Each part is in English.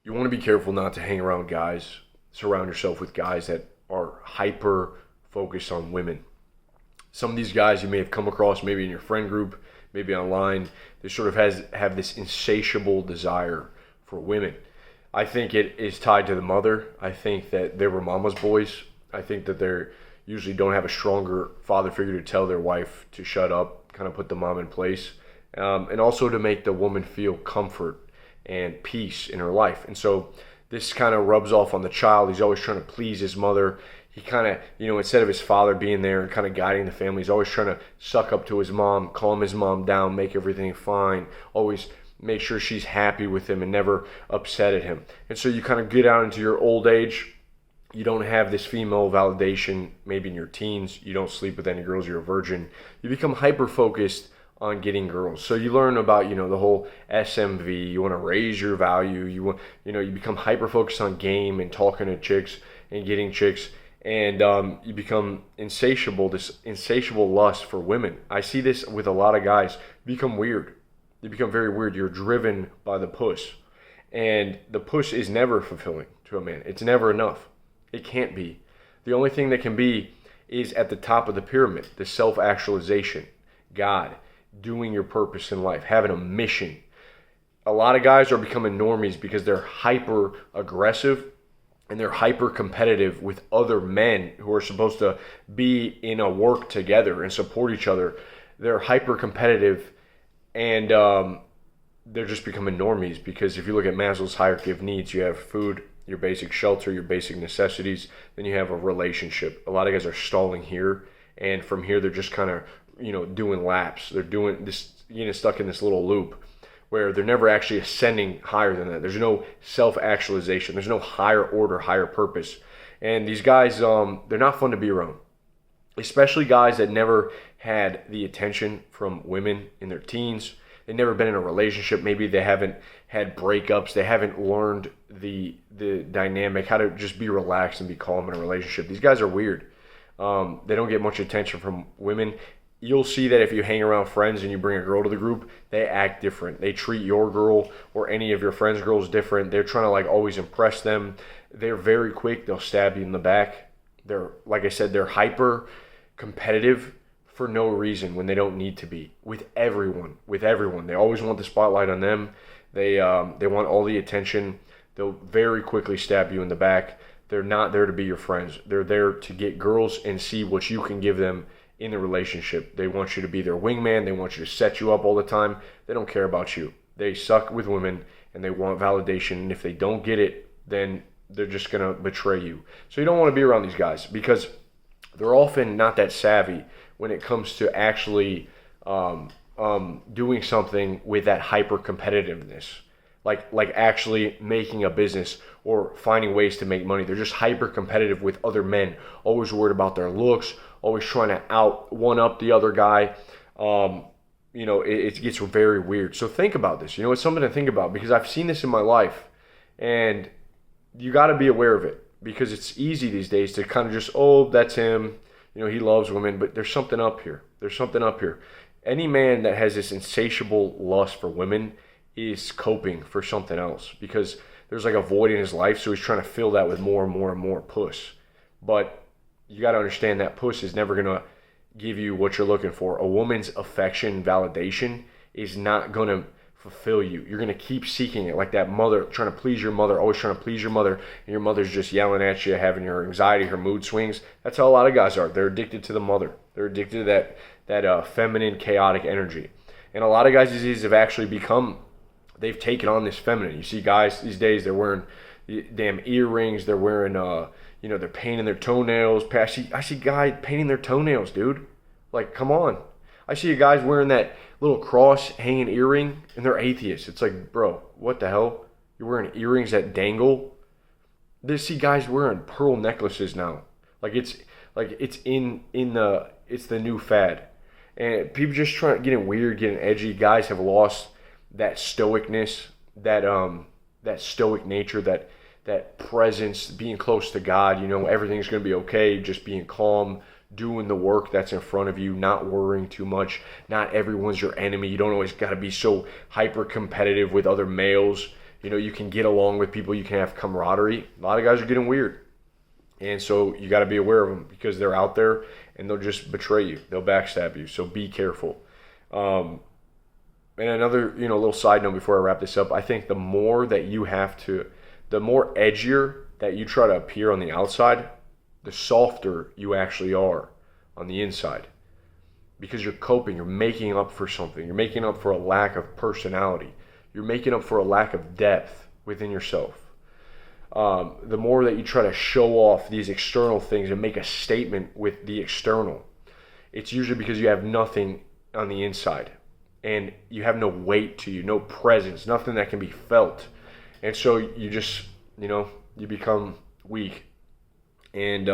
You want to be careful not to hang around guys, surround yourself with guys that are hyper focused on women. Some of these guys you may have come across maybe in your friend group, maybe online, they sort of have this insatiable desire for women. I think it is tied to the mother. I think that they were mama's boys. I think that they're usually don't have a stronger father figure to tell their wife to shut up, kind of put the mom in place, and also to make the woman feel comfort and peace in her life. And so this kind of rubs off on the child. He's always trying to please his mother. He kind of, instead of his father being there and kind of guiding the family, he's always trying to suck up to his mom, calm his mom down, make everything fine, always make sure she's happy with him and never upset at him. And so you kind of get out into your old age. You don't have this female validation maybe in your teens. You don't sleep with any girls. You're a virgin. You become hyper focused on getting girls. So you learn about, the whole SMV. You want to raise your value. You become hyper focused on game and talking to chicks and getting chicks. And you become insatiable, this insatiable lust for women. I see this with a lot of guys. Become weird. They become very weird. You're driven by the push. And the push is never fulfilling to a man. It's never enough. It can't be. The only thing that can be is at the top of the pyramid, the self-actualization, God, doing your purpose in life, having a mission. A lot of guys are becoming normies because they're hyper aggressive and they're hyper competitive with other men who are supposed to be in a work together and support each other. They're hyper competitive and they're just becoming normies because if you look at Maslow's hierarchy of needs, you have food, your basic shelter, your basic necessities, then you have a relationship. A lot of guys are stalling here, and from here they're just kind of, doing laps. They're doing this, stuck in this little loop where they're never actually ascending higher than that. There's no self-actualization. There's no higher order, higher purpose. And these guys, they're not fun to be around, especially guys that never had the attention from women in their teens. They've never been in a relationship. Maybe they haven't had breakups. They haven't learned the dynamic, how to just be relaxed and be calm in a relationship. These guys are weird. They don't get much attention from women. You'll see that if you hang around friends and you bring a girl to the group, they act different. They treat your girl or any of your friends' girls different. They're trying to always impress them. They're very quick. They'll stab you in the back. They're, like I said, they're hyper competitive for no reason when they don't need to be. With everyone. They always want the spotlight on them. They want all the attention. They'll very quickly stab you in the back. They're not there to be your friends. They're there to get girls and see what you can give them in the relationship. They want you to be their wingman. They want you to set you up all the time. They don't care about you. They suck with women and they want validation. And if they don't get it, then they're just going to betray you. So you don't want to be around these guys because they're often not that savvy when it comes to actually doing something with that hyper competitiveness, like actually making a business or finding ways to make money. They're just hyper competitive with other men, always worried about their looks, always trying to one up the other guy. It gets very weird. So think about this. It's something to think about because I've seen this in my life, and you got to be aware of it because it's easy these days to kind of just, oh, that's him. He loves women, but there's something up here. Any man that has this insatiable lust for women is coping for something else because there's a void in his life, so he's trying to fill that with more and more and more puss. But you got to understand that puss is never going to give you what you're looking for. A woman's affection, validation is not going to fulfill you. You're going to keep seeking it, like that mother trying to please your mother, always trying to please your mother, and your mother's just yelling at you, having your anxiety, her mood swings. That's how a lot of guys are. They're addicted to the mother. They're addicted to that feminine, chaotic energy. And a lot of guys these days have actually they've taken on this feminine. You see guys these days, they're wearing damn earrings. They're wearing, they're painting their toenails. I see guys painting their toenails, dude. Come on. I see guys wearing that little cross hanging earring, and they're atheists. It's bro, what the hell? You're wearing earrings that dangle? They see guys wearing pearl necklaces now. It's the new fad. And people just getting weird, getting edgy. Guys have lost that stoicness, that stoic nature, that presence, being close to God. Everything's going to be okay, just being calm, doing the work that's in front of you, not worrying too much. Not everyone's your enemy. You don't always got to be so hyper competitive with other males. You can get along with people. You can have camaraderie. A lot of guys are getting weird. And so you got to be aware of them because they're out there and they'll just betray you. They'll backstab you. So be careful. And another, little side note before I wrap this up, I think the more edgier that you try to appear on the outside, the softer you actually are on the inside. Because you're coping, you're making up for something. You're making up for a lack of personality. You're making up for a lack of depth within yourself. The more that you try to show off these external things and make a statement with the external, it's usually because you have nothing on the inside and you have no weight to you, no presence, nothing that can be felt. And so you just, you become weak and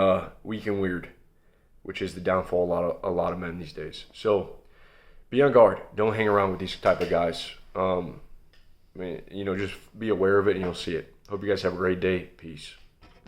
weird, which is the downfall of a lot of men these days. So be on guard. Don't hang around with these type of guys. Just be aware of it and you'll see it. Hope you guys have a great day. Peace.